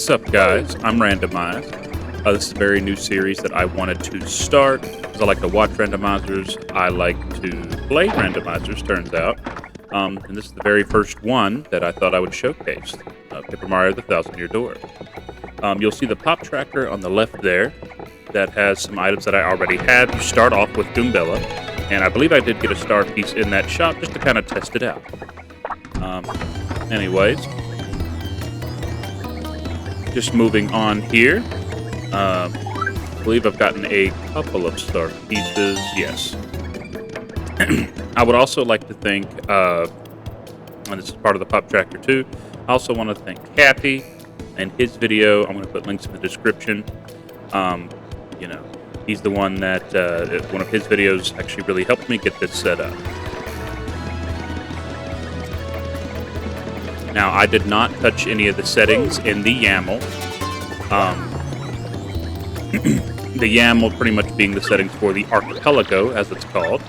What's up, guys? I'm Randomize. This is a very new series that I wanted to start because I like to watch randomizers. I like to play randomizers, turns out. And this is the very first one that I thought I would showcase, Paper Mario the Thousand-Year Door. You'll see the pop tracker on the left there that has some items that I already had. You start off with Goombella, and I believe I did get a star piece in that shop just to kind of test it out. Anyways, just moving on here. I believe I've gotten a couple of star pieces. Yes. I would also like to thank, and this is part of the pop tracker too, I also want to thank Kathy and his video. I'm going to put links in the description. He's the one that, one of his videos actually really helped me get this set up. Now, I did not touch any of the settings in the YAML. The YAML pretty much being the settings for the Archipelago, as it's called.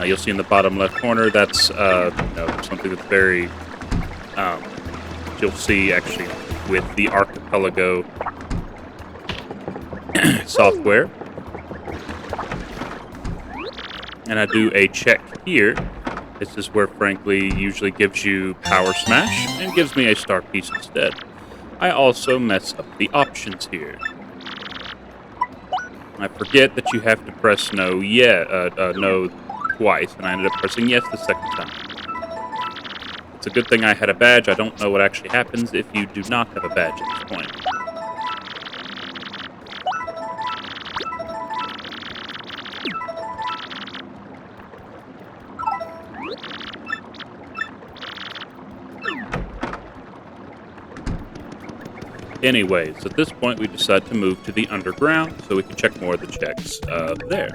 You'll see in the bottom left corner, that's something that's very, you'll see actually with the Archipelago software. And I do a check here. This is where, frankly, usually gives you Power Smash and gives me a star piece instead. I also mess up the options here. I forget that you have to press no twice, and I ended up pressing yes the second time. It's a good thing I had a badge. I don't know what actually happens if you do not have a badge at this point. Anyways, at this point, we decide to move to the underground so we can check more of the checks there.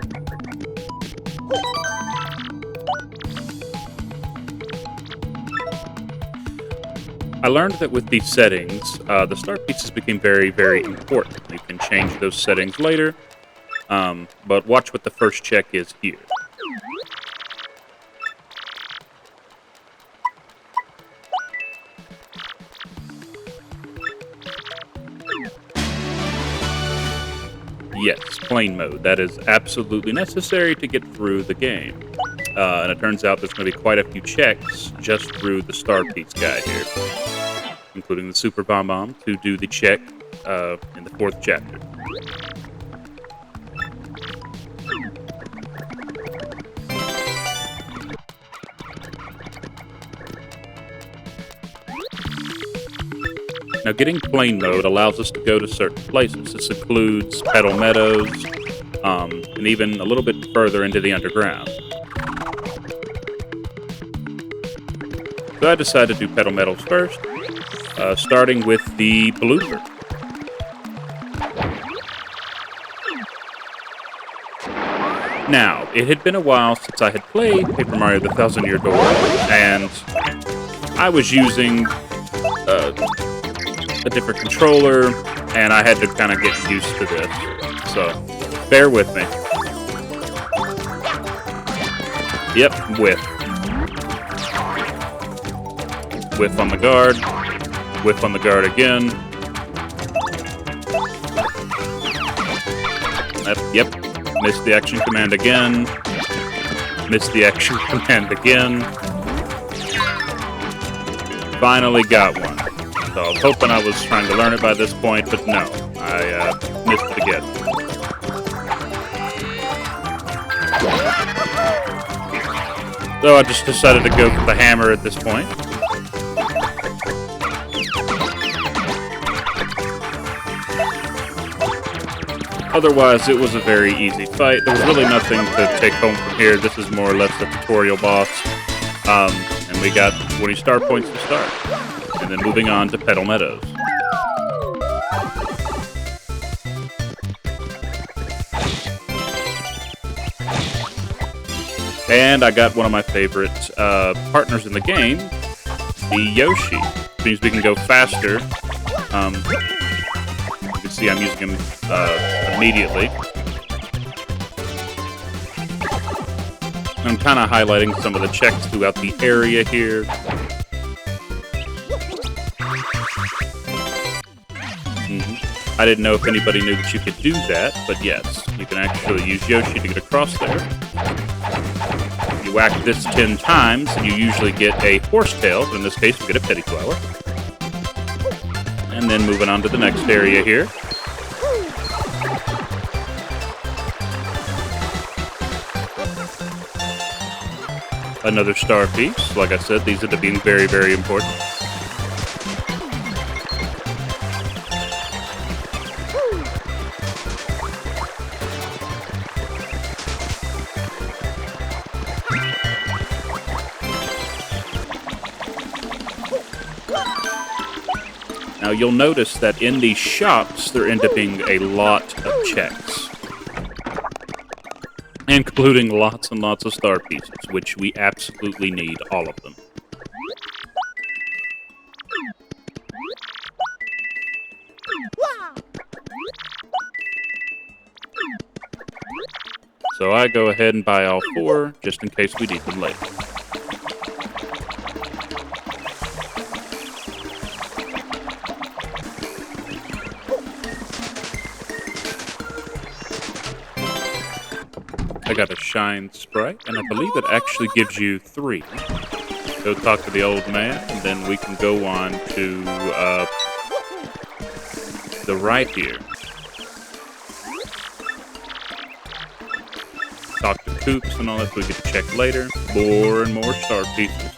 I learned that with these settings, the star pieces became very, very important. You can change those settings later, but watch what the first check is here. Yes, plain mode. That is absolutely necessary to get through the game. And it turns out there's going to be quite a few checks just through the star piece guy here, including the Super Bomb Bomb to do the check in the 4th chapter. Now, getting plain mode allows us to go to certain places. This includes Petal Meadows, and even a little bit further into the underground. So I decided to do Petal Meadows first, starting with the blooper. Now, it had been a while since I had played Paper Mario the Thousand-Year Door, and I was using a different controller, and I had to kind of get used to this. So, bear with me. Yep, whiff. Whiff on the guard. Whiff on the guard again. Yep. Missed the action command again. Missed the action command again. Finally got one. So I was hoping I was trying to learn it by this point, but no. I missed it again. So I just decided to go for the hammer at this point. Otherwise, it was a very easy fight. There was really nothing to take home from here. This is more or less a tutorial boss. And we got 20 star points to start. And then moving on to Petal Meadows. And I got one of my favorite partners in the game, the Yoshi. Which means we can go faster. You can see I'm using him immediately. I'm kind of highlighting some of the checks throughout the area here. I didn't know if anybody knew that you could do that, but yes, you can actually use Yoshi to get across there. You whack this 10 times, and you usually get a horsetail, but in this case, we get a pettiflower. And then moving on to the next area here. Another star piece. Like I said, these end up being very, very important. Now you'll notice that in these shops, there end up being a lot of checks. Including lots and lots of star pieces, which we absolutely need all of them. So I go ahead and buy all 4, just in case we need them later. I got a shine sprite, and I believe it actually gives you 3. Go talk to the old man, and then we can go on to the right here. Talk to Coops and all that, we get to check later. More and more star pieces.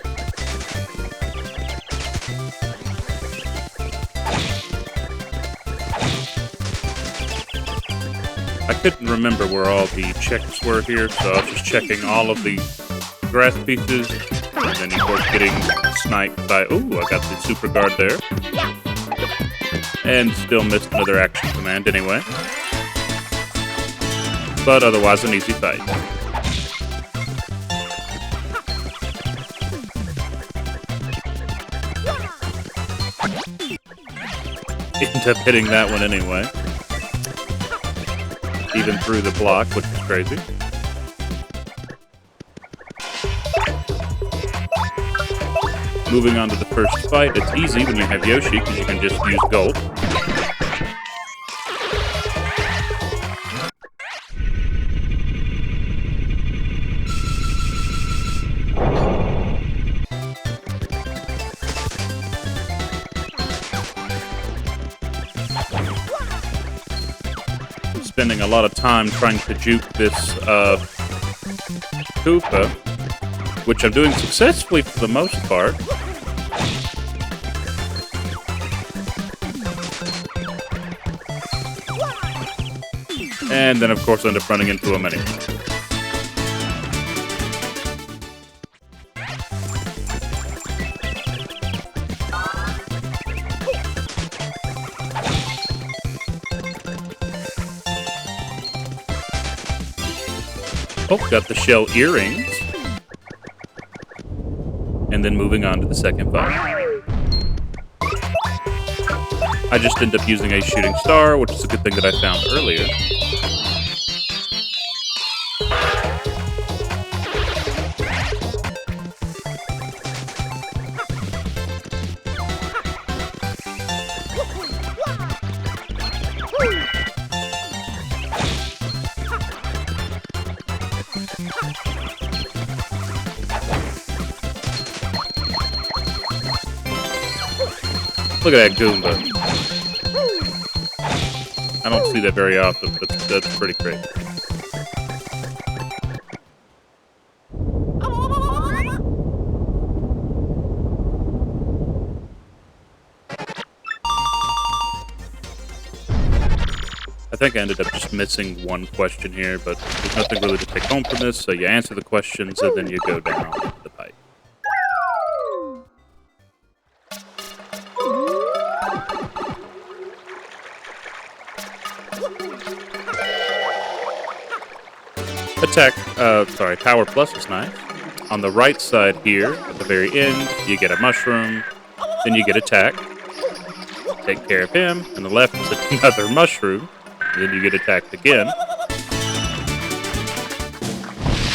I couldn't remember where all the checks were here, so I was just checking all of the grass pieces, and then of course getting sniped by, ooh, I got the super guard there. And still missed another action command anyway. But otherwise an easy fight. End up hitting that one anyway. Even through the block, which is crazy. Moving on to the first fight, it's easy when you have Yoshi, because you can just use gold. Spending a lot of time trying to juke this Koopa, which I'm doing successfully for the most part. And then, of course, I end up running into him anyway. Oh, got the shell earrings. And then moving on to the second fight. I just end up using a shooting star, which is a good thing that I found earlier. Look at that Goomba. I don't see that very often, but that's pretty great. I think I ended up just missing one question here, but there's nothing really to take home from this, so you answer the questions and then you go down the pipe. Power Plus is nice. On the right side here, at the very end, you get a mushroom, then you get attack. Take care of him. On the left is another mushroom, and then you get attacked again.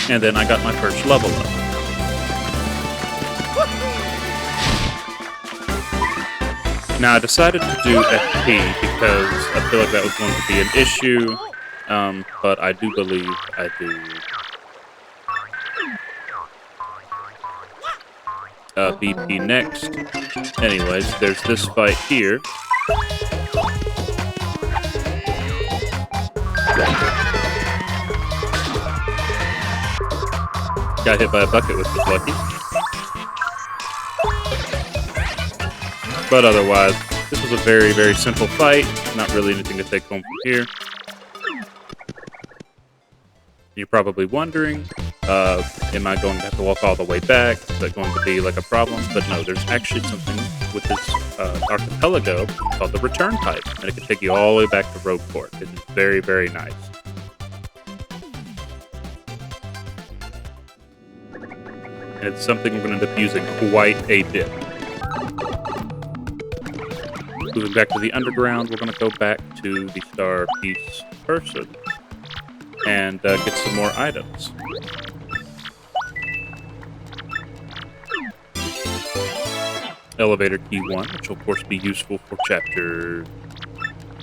And then I got my first level up. Now, I decided to do FP because I feel like that was going to be an issue, but I do believe I do BP next. Anyways, there's this fight here. Got hit by a bucket, which was lucky. But otherwise, this was a very, very simple fight. Not really anything to take home from here. You're probably wondering, am I going to have to walk all the way back? Is that going to be like a problem? But no, there's actually something with this Archipelago called the return pipe, and it can take you all the way back to Rogueport. It is very, very nice. And it's something we're going to end up using quite a bit. Moving back to the underground, we're going to go back to the Star Piece person and get some more items. Elevator key 1, which will of course be useful for chapter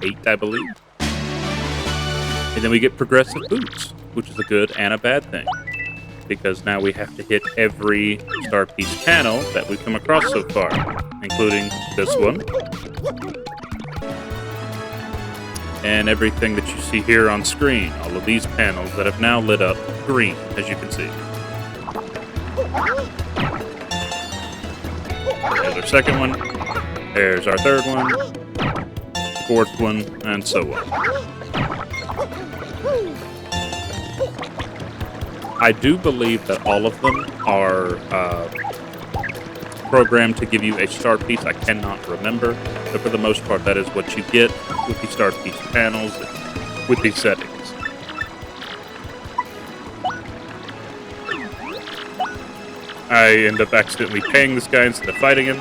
8, I believe. And then we get progressive boots, which is a good and a bad thing, because now we have to hit every Star Piece panel that we've come across so far, including this one. And everything that you see here on screen, all of these panels that have now lit up green, as you can see. There's our second one, there's our third one, fourth one, and so on. I do believe that all of them are programmed to give you a star piece. I cannot remember, but for the most part, that is what you get with the star piece panels with these settings. I end up accidentally paying this guy instead of fighting him.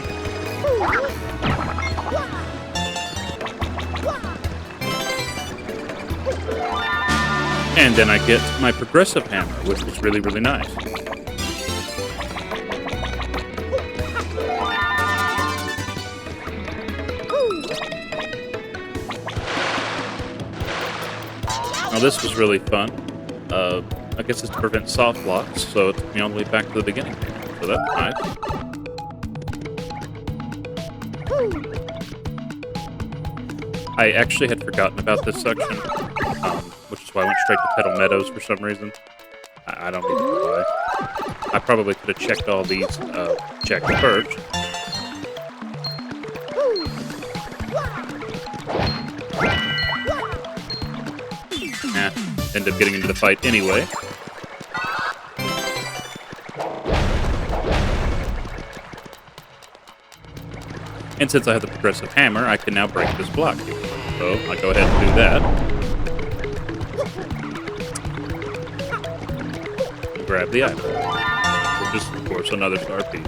And then I get my progressive hammer, which is really, really nice. Now this was really fun. I guess it's to prevent soft locks, so it took me all the way back to the beginning. So that's nice. I actually had forgotten about this section, which is why I went straight to Petal Meadows for some reason. I don't even know why. I probably could have checked all these checked first. End up getting into the fight anyway. And since I have the progressive hammer, I can now break this block here. So I go ahead and do that. Grab the item, which is, of course, another star piece.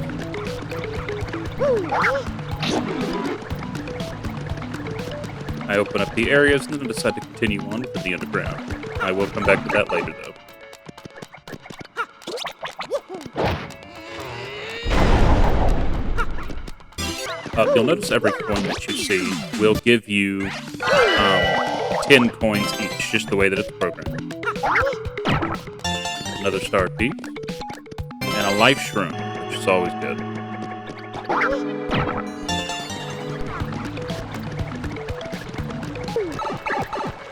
I open up the areas and then decide to continue on with the underground. I will come back to that later, though. You'll notice every coin that you see will give you 10 coins each, just the way that it's programmed. Another star piece. And a life shroom, which is always good.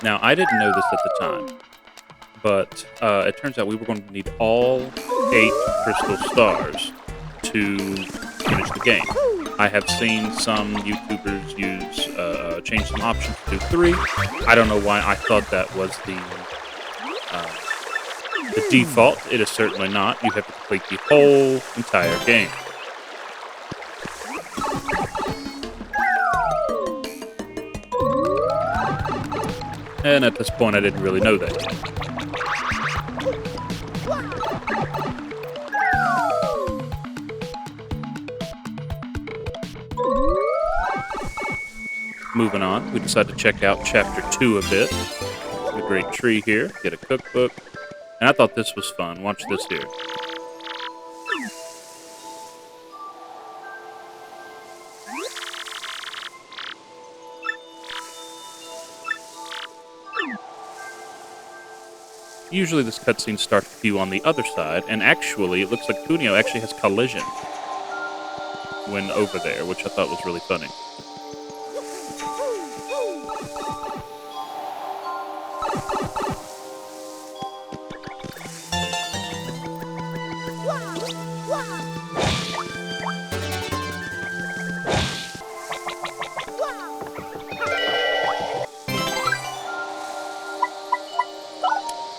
Now, I didn't know this at the time, but it turns out we were going to need all 8 crystal stars to finish the game. I have seen some YouTubers use change some options to do 3. I don't know why I thought that was the default. It is certainly not. You have to complete the whole entire game. And at this point, I didn't really know that yet. Moving on, we decided to check out Chapter 2 a bit. The great tree here, get a cookbook. And I thought this was fun. Watch this here. Usually this cutscene starts with you on the other side, and actually, it looks like Cuneo actually has collision when over there, which I thought was really funny.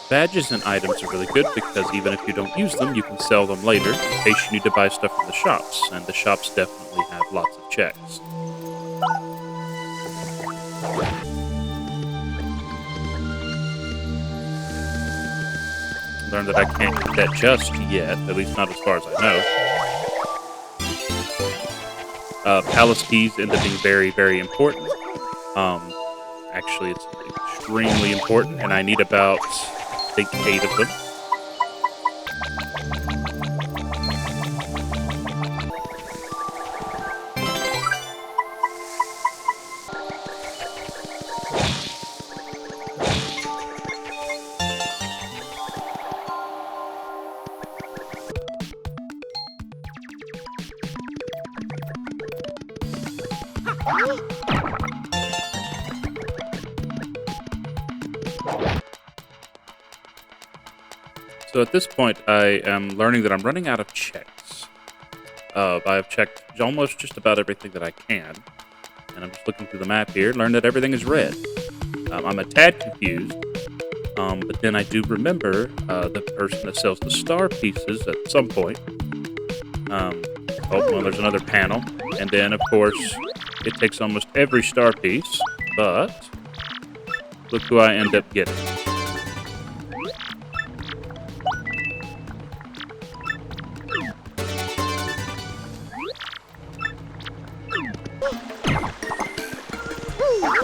Badges and items are really good because even if you don't use them, you can sell them later in case you need to buy stuff from the shops, and the shops definitely have lots of checks. Learned that I can't get that just yet, at least not as far as I know. Palace keys end up being very, very important. Actually, it's extremely important, and I need about, I think, 8 of them. So at this point, I am learning that I'm running out of checks. I have checked almost just about everything that I can, and I'm just looking through the map here, learn that everything is red. I'm a tad confused, but then I do remember the person that sells the star pieces at some point. Oh, well, there's another panel, and then, of course, it takes almost every star piece, but look who I end up getting.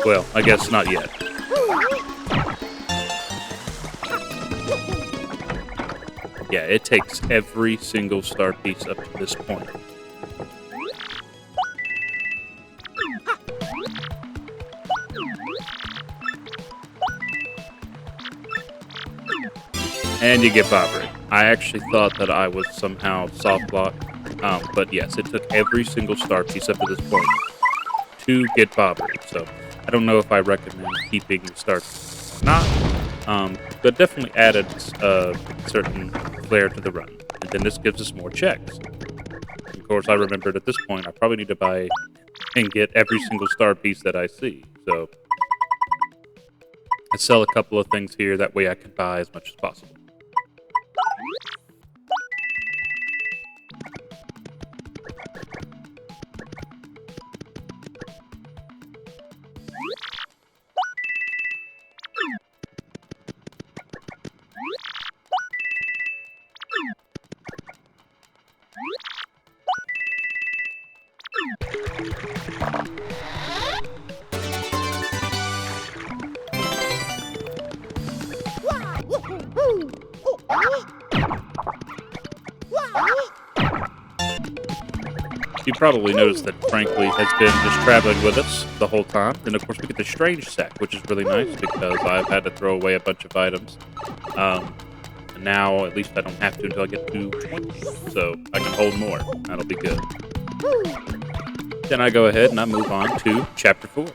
Well, I guess not yet. Yeah, it takes every single star piece up to this point. And you get Bobbery. I actually thought that I was somehow soft blocked, but yes, it took every single star piece up to this point to get Bobbery. So I don't know if I recommend keeping the star piece or not, but definitely added a certain flair to the run. And then this gives us more checks. Of course, I remembered at this point I probably need to buy and get every single star piece that I see. So I sell a couple of things here, that way I can buy as much as possible. You probably noticed that Frankly has been just traveling with us the whole time. And of course we get the strange sack, which is really nice because I've had to throw away a bunch of items. And now at least I don't have to until I get to 20. So I can hold more. That'll be good. Then I go ahead and I move on to Chapter 4.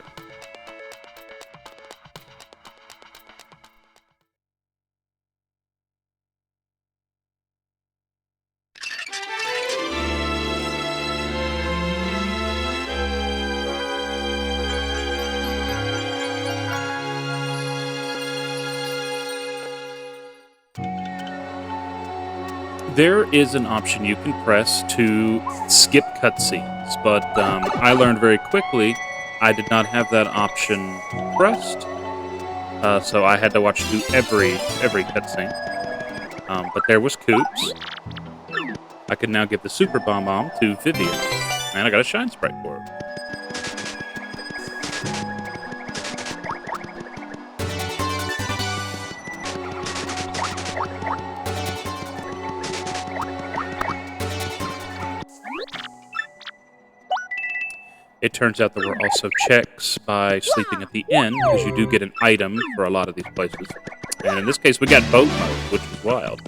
There is an option you can press to skip cutscenes, but I learned very quickly I did not have that option pressed, so I had to watch through every cutscene. But there was Coops. I can now give the Super Bomb to Vivian, and I got a Shine Sprite for her. It turns out there were also checks by sleeping at the inn, because you do get an item for a lot of these places. And in this case, we got boat mode, which is wild.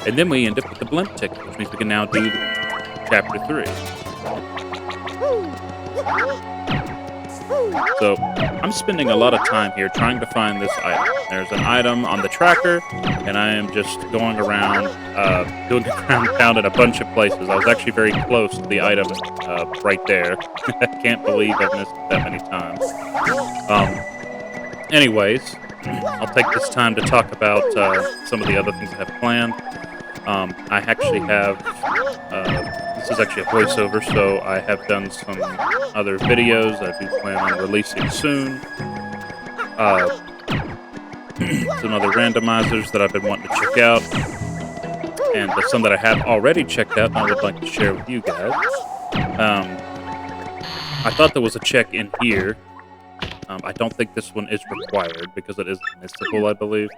And then we end up with the blimp ticket, which means we can now do Chapter 3. So, I'm spending a lot of time here trying to find this item. There's an item on the tracker, and I am just going around, doing a ground pound in a bunch of places. I was actually very close to the item right there. I can't believe I've missed it that many times. Anyways, I'll take this time to talk about some of the other things I have planned. I actually have, this is actually a voiceover, so I have done some other videos I do plan on releasing soon. Some other randomizers that I've been wanting to check out. And some that I have already checked out and I would like to share with you guys. I thought there was a check in here. I don't think this one is required because it is missable, I believe.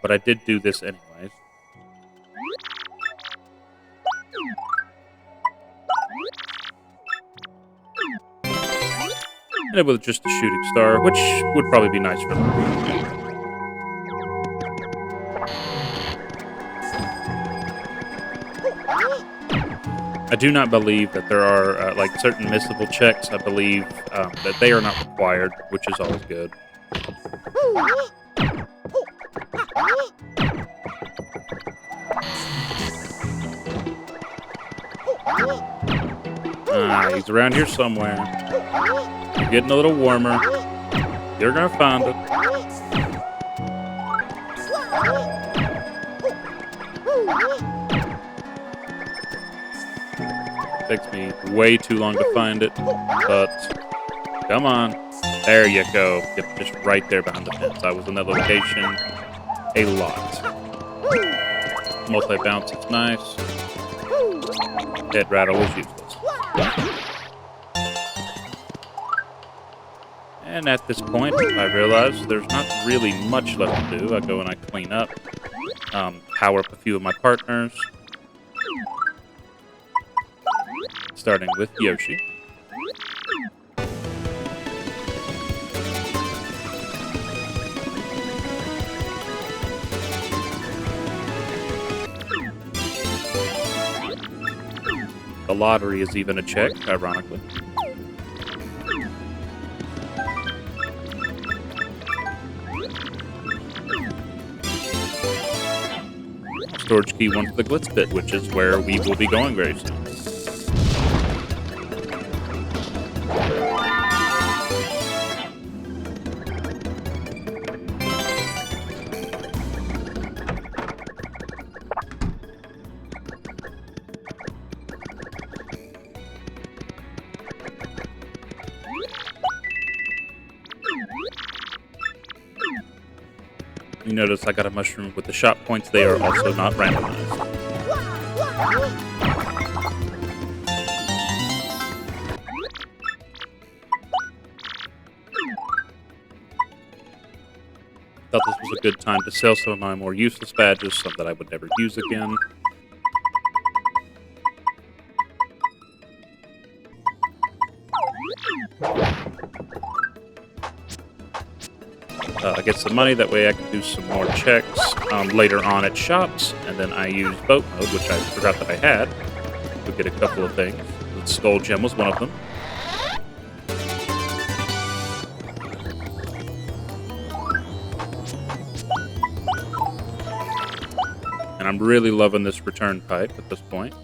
But I did do this anyways. And it was just a shooting star, which would probably be nice for them. I do not believe that there are, like, certain missable checks. I believe that they are not required, which is always good. He's around here somewhere. You're getting a little warmer. You're gonna find it. Takes me way too long to find it, but come on. There you go. It's just right there behind the fence. I was in that location a lot. Multi-bounce is nice. Dead rattle is useless. And at this point, I realize there's not really much left to do. I go and I clean up, power up a few of my partners, starting with Yoshi. The lottery is even a check, ironically. Storage key 1 for the glitz pit, which is where we will be going very soon. You notice I got a mushroom with the shot points. They are also not randomized. Thought this was a good time to sell some of my more useless badges, some that I would never use again. I get some money, that way I can do some more checks later on at shops, and then I use boat mode, which I forgot that I had, to get a couple of things. The skull gem was one of them. And I'm really loving this return pipe at this point.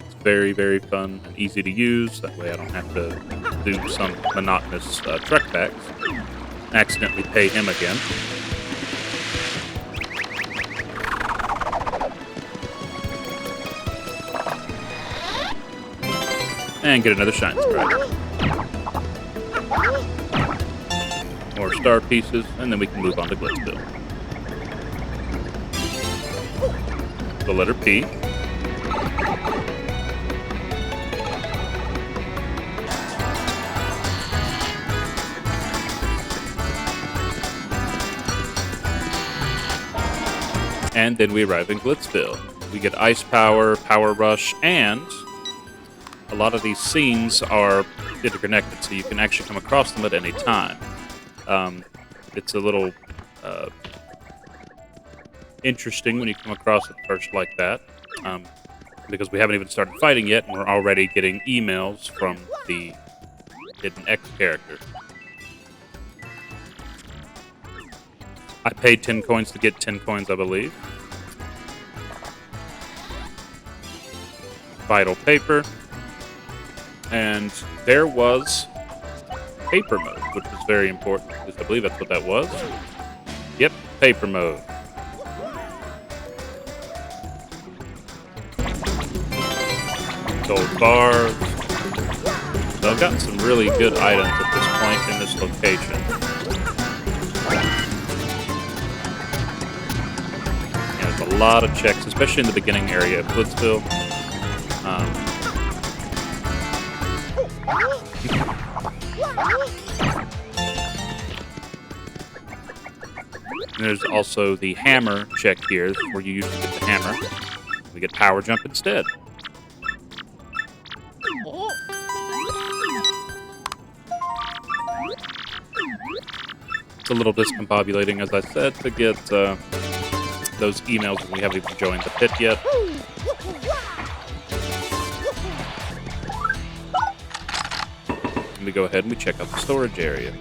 It's very, very fun and easy to use, that way I don't have to do some monotonous trek backs. Accidentally pay him again. And get another shine sprite. More star pieces, and then we can move on to Glitzville. The letter P. And then we arrive in Glitzville. We get Ice Power, Power Rush, and a lot of these scenes are interconnected, so you can actually come across them at any time. It's a little interesting when you come across it first like that, because we haven't even started fighting yet, and we're already getting emails from the Hidden X character. I paid 10 coins to get 10 coins, I believe. Vital Paper. And there was Paper Mode, which was very important, because I believe that's what that was. Yep, Paper Mode. Gold bars. So I've gotten some really good items at this point in this location. Yeah, there's a lot of checks, especially in the beginning area of Glitzville. And there's also the hammer check here, where you usually get the hammer. We get Power Jump instead. It's a little discombobulating, as I said, to get those emails when we haven't even joined the pit yet. Let me go ahead and we check out the storage area.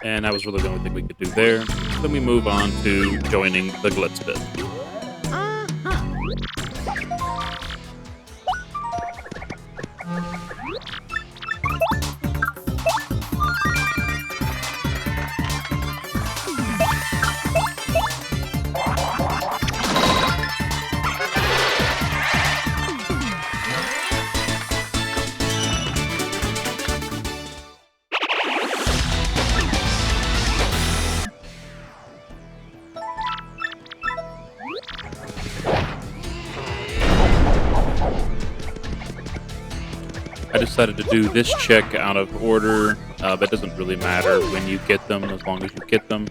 And that was really the only thing we could do there. Then we move on to joining the Glitz Pit. I decided to do this check out of order, but it doesn't really matter when you get them, as long as you get them.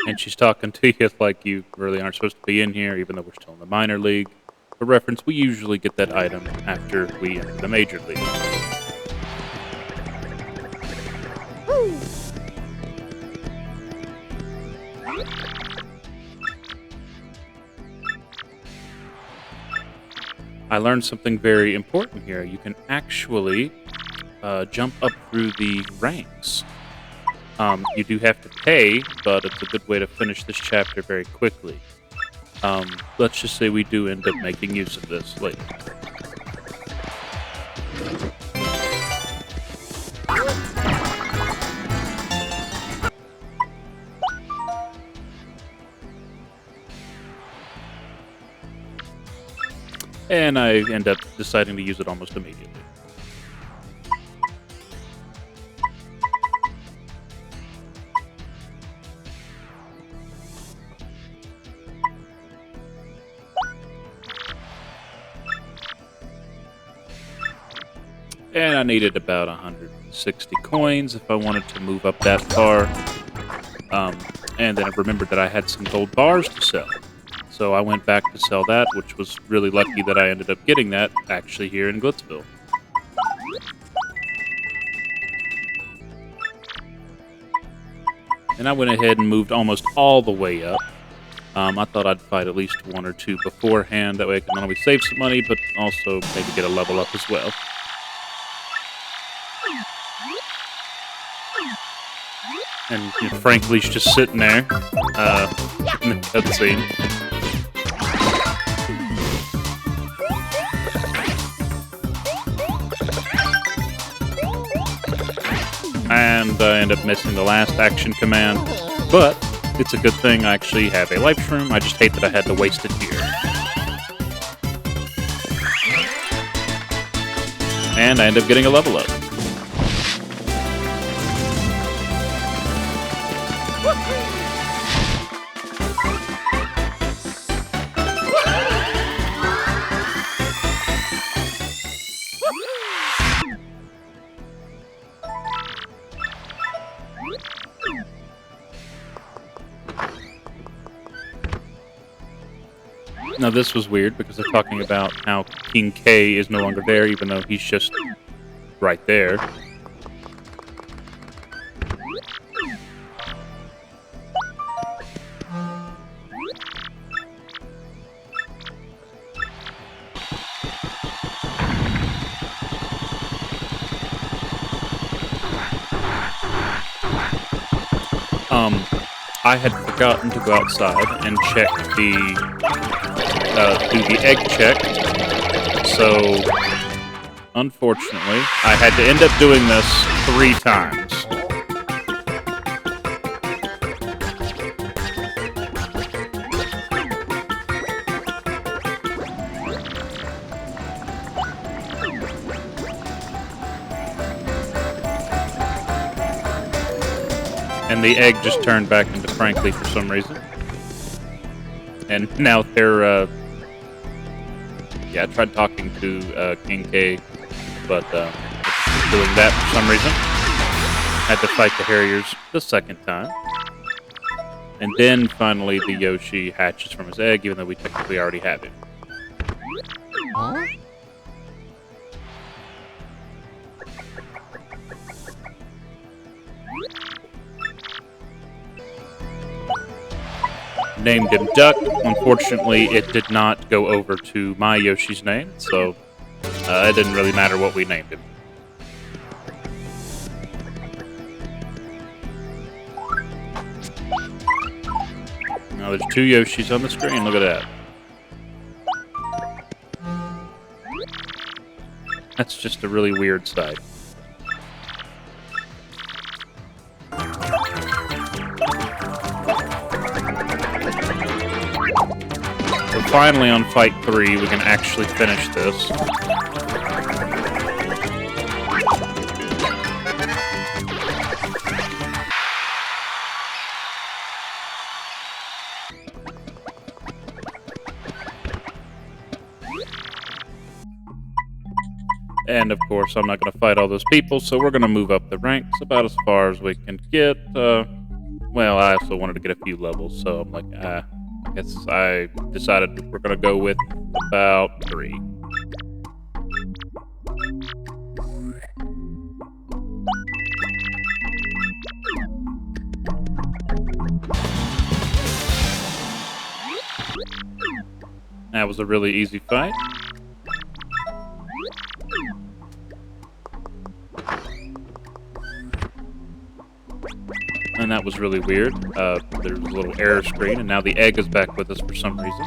And she's talking to you like you really aren't supposed to be in here, even though we're still in the minor league. For reference, we usually get that item after we enter the major league. I learned something very important here. You can actually jump up through the ranks. You do have to pay, but it's a good way to finish this chapter very quickly. Let's just say we do end up making use of this later. And I end up deciding to use it almost immediately. And I needed about 160 coins if I wanted to move up that far. And then I remembered that I had some gold bars to sell. So I went back to sell that, which was really lucky that I ended up getting that actually here in Glitzville. And I went ahead and moved almost all the way up. I thought I'd fight at least one or two beforehand. That way I can not only save some money, but also maybe get a level up as well. And you know, Frankly's just sitting there in the cutscene. And I end up missing the last action command, but it's a good thing I actually have a life shroom. I just hate that I had to waste it here. And I end up getting a level up. Now this was weird because they're talking about how King K is no longer there, even though he's just right there. I had forgotten to go outside and check do the egg check. So, unfortunately, I had to end up doing this 3 times. And the egg just turned back into Frankly for some reason. And now they're, yeah, I tried talking to King K, but it's doing that for some reason. Had to fight the Harriers the 2nd time. And then finally the Yoshi hatches from his egg, even though we technically already have it. Huh? Named him Duck. Unfortunately, it did not go over to my Yoshi's name, so it didn't really matter what we named him. Now there's 2 Yoshis on the screen, look at that. That's just a really weird sight. So finally on Fight 3, we can actually finish this. And of course, I'm not going to fight all those people, so we're going to move up the ranks about as far as we can get. Well, I also wanted to get a few levels, so I'm like, I guess I decided we're going to go with about 3. That was a really easy fight. And that was really weird. There was a little error screen, and now the egg is back with us for some reason.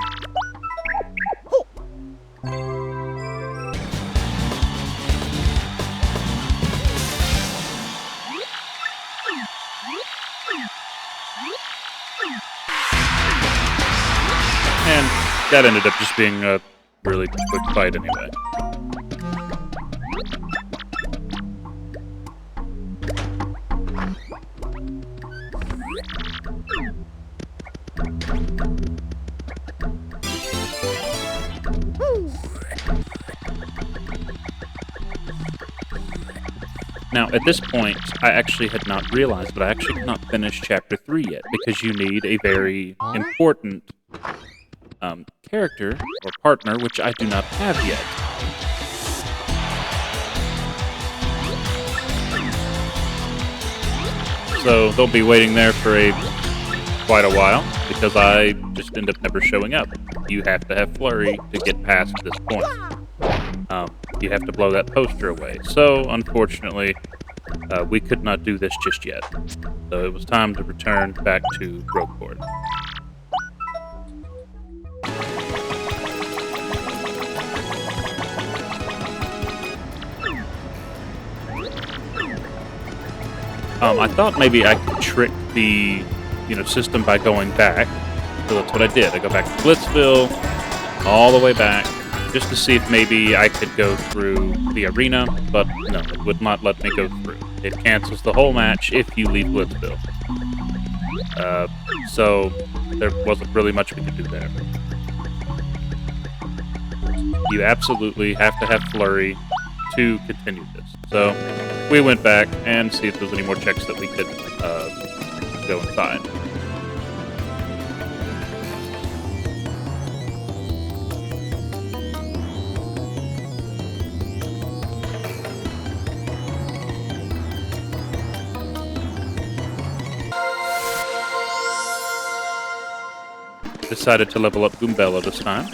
And that ended up just being a really quick fight anyway. Now, at this point, I actually had not realized, but I actually could not finish Chapter 3 yet, because you need a very important character or partner, which I do not have yet. So they'll be waiting there for quite a while, because I just end up never showing up. You have to have Flurry to get past this point. You have to blow that poster away. So, unfortunately, we could not do this just yet. So it was time to return back to Rogueport. I thought maybe I could trick the, system by going back. So that's what I did. I go back to Blitzville, all the way back, just to see if maybe I could go through the arena, but no, it would not let me go through. It cancels the whole match if you leave Blitzville. So there wasn't really much we could do there. You absolutely have to have Flurry to continue this. So we went back and see if there's any more checks that we could go and find. decided to level up Goombella this time.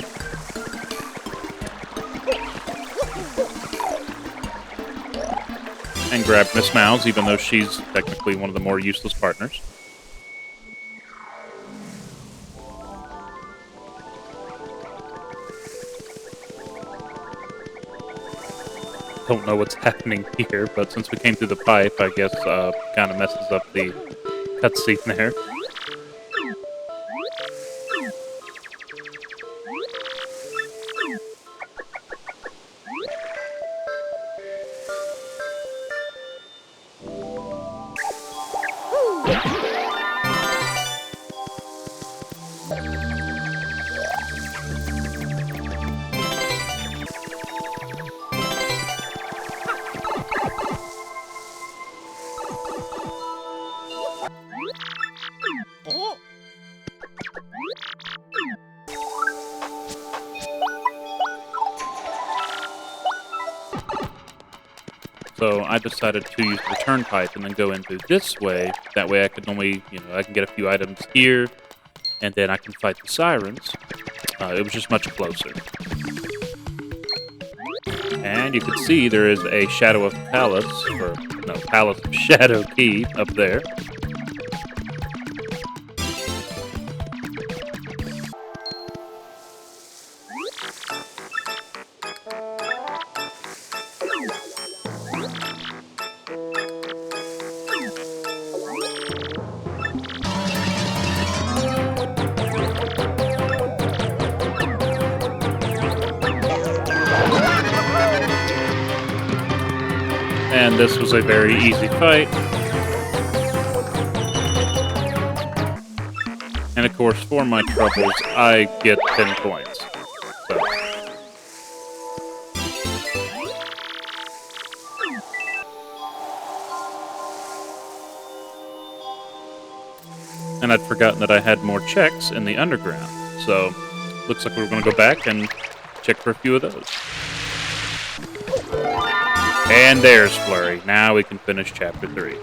And grab Miss Mouse, even though she's technically one of the more useless partners. Don't know what's happening here, but since we came through the pipe, I guess kind of messes up the cutscene there. So I decided to use the return pipe and then go into this way. That way I can only, I can get a few items here, and then I can fight the sirens. It was just much closer. And you can see there is a Shadow of Palace, or no, Palace of Shadow key up there. And this was a very easy fight. And of course, for my troubles, I get 10 points. So. And I'd forgotten that I had more checks in the underground. So, looks like we're going to go back and check for a few of those. And there's Flurry. Now we can finish Chapter 3.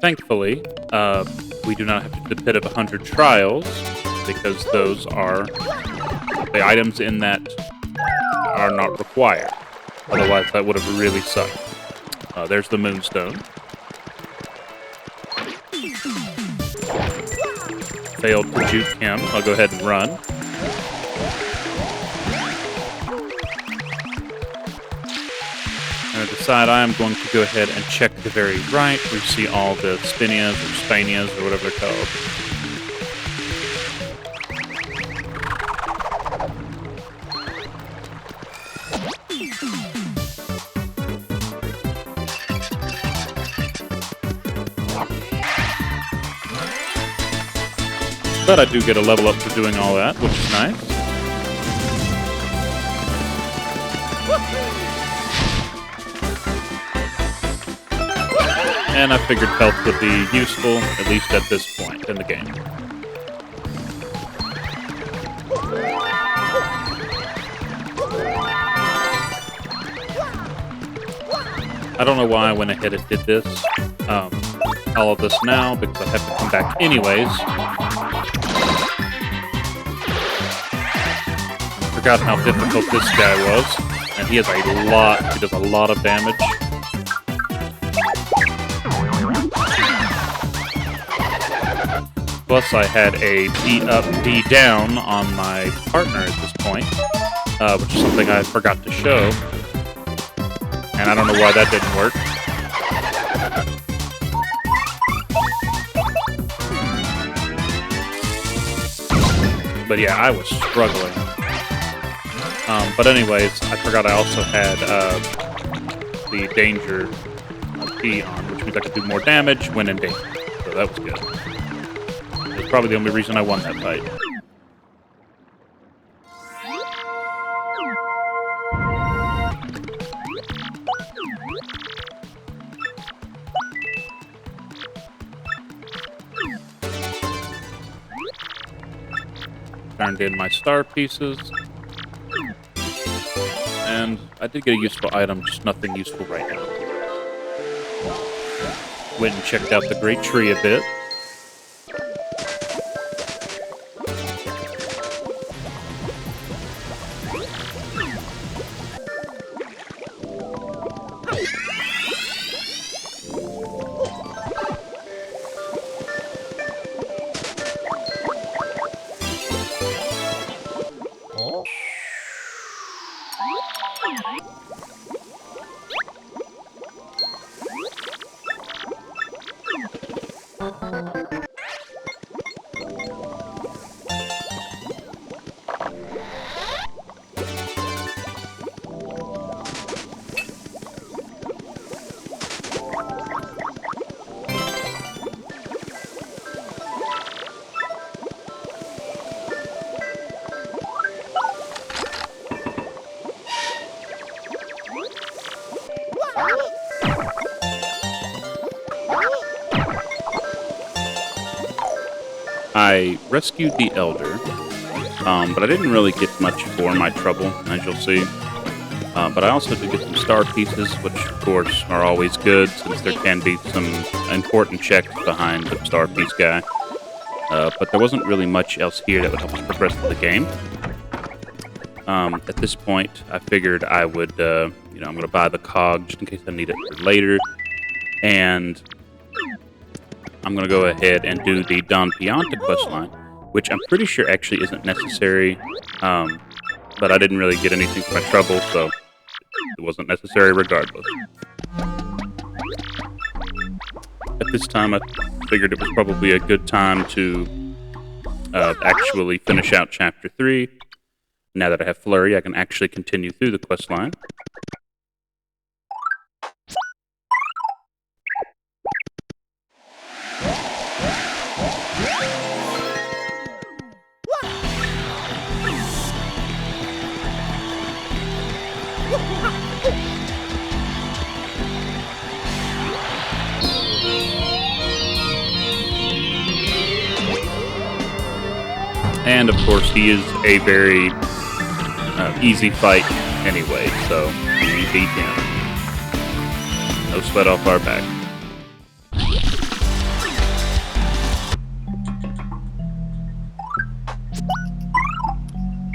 Thankfully, we do not have to do the Pit of 100 Trials, because those are the items in that are not required. Otherwise, that would have really sucked. There's the Moonstone. Failed to juke him. I'll go ahead and run. And I decide I am going to go ahead and check the very right, where you see all the Spinias or Spanias or whatever they're called. But I do get a level up for doing all that, which is nice. And I figured health would be useful, at least at this point in the game. I don't know why I went ahead and did this, all of this now, because I have to come back anyways. I forgot how difficult this guy was, and he has he does a lot of damage. Plus, I had a B up, B down on my partner at this point, which is something I forgot to show. And I don't know why that didn't work. But yeah, I was struggling. But anyways, I forgot I also had the danger key on, which means I could do more damage when in danger. So that was good. That's probably the only reason I won that fight. turned in my star pieces. And I did get a useful item, just nothing useful right now. Went and checked out the great tree a bit. I rescued the Elder, but I didn't really get much for my trouble, as you'll see. But I also did get some star pieces, which of course are always good, since there can be some important checks behind the star piece guy. But there wasn't really much else here that would help us progress through the game. At this point, I figured I would, I'm going to buy the cog just in case I need it for later. And I'm going to go ahead and do the Don Pianta questline, which I'm pretty sure actually isn't necessary, but I didn't really get anything for my trouble, so it wasn't necessary regardless. At this time, I figured it was probably a good time to actually finish out Chapter 3. Now that I have Flurry, I can actually continue through the questline. And of course, he is a very easy fight anyway, so we beat him. No sweat off our back.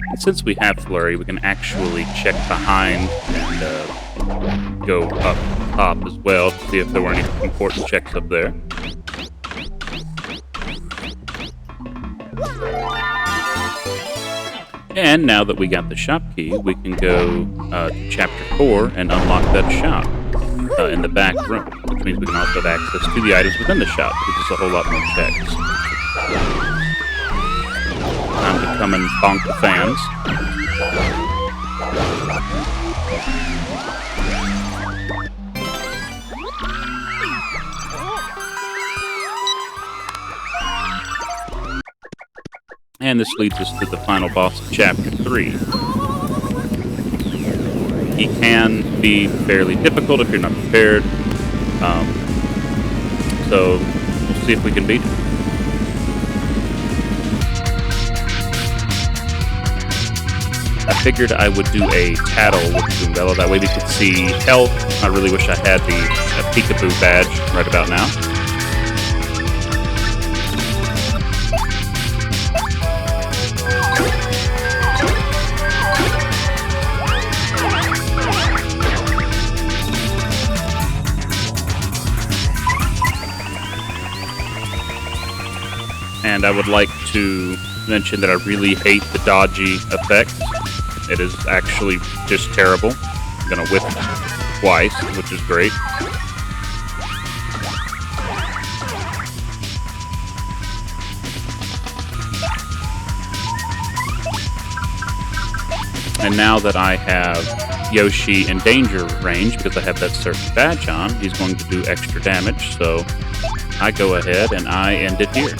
And since we have Flurry, we can actually check behind and go up top as well to see if there were any important checks up there. And now that we got the shop key, we can go to Chapter 4 and unlock that shop in the back room, which means we can also have access to the items within the shop, which is a whole lot more checks. Time to come and bonk the fans. And this leads us to the final boss of Chapter 3. He can be fairly difficult if you're not prepared. So we'll see if we can beat him. I figured I would do a tattle with Goombella, that way we could see health. I really wish I had the Peekaboo badge right about now. And I would like to mention that I really hate the dodgy effect. It is actually just terrible. I'm gonna whip twice, which is great. And now that I have Yoshi in danger range, because I have that certain badge on, he's going to do extra damage, so I go ahead and I end it here.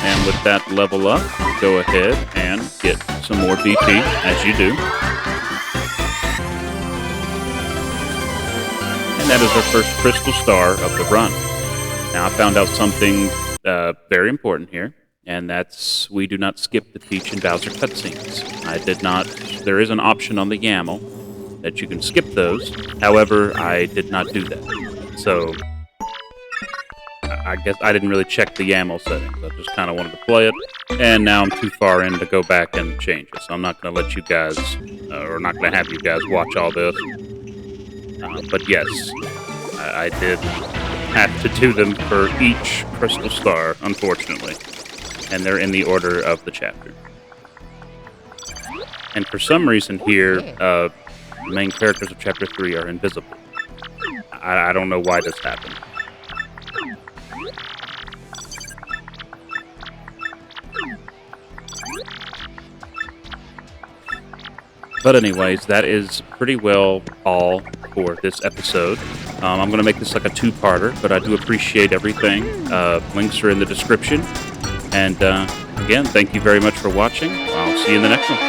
And with that level up, go ahead and get some more BP, as you do. And that is our first crystal star of the run. Now, I found out something very important here, and that's we do not skip the Peach and Bowser cutscenes. I did not. There is an option on the YAML that you can skip those. However, I did not do that. So, I guess I didn't really check the YAML settings. I just kind of wanted to play it, and now I'm too far in to go back and change it. So I'm not going to let you guys, or not going to have you guys watch all this. But yes, I did have to do them for each crystal star, unfortunately. And they're in the order of the chapter. And for some reason here, the main characters of Chapter 3 are invisible. I don't know why this happened. But anyways, that is pretty well all for this episode. I'm going to make this like a two-parter, but I do appreciate everything. Links are in the description. And again, thank you very much for watching. I'll see you in the next one.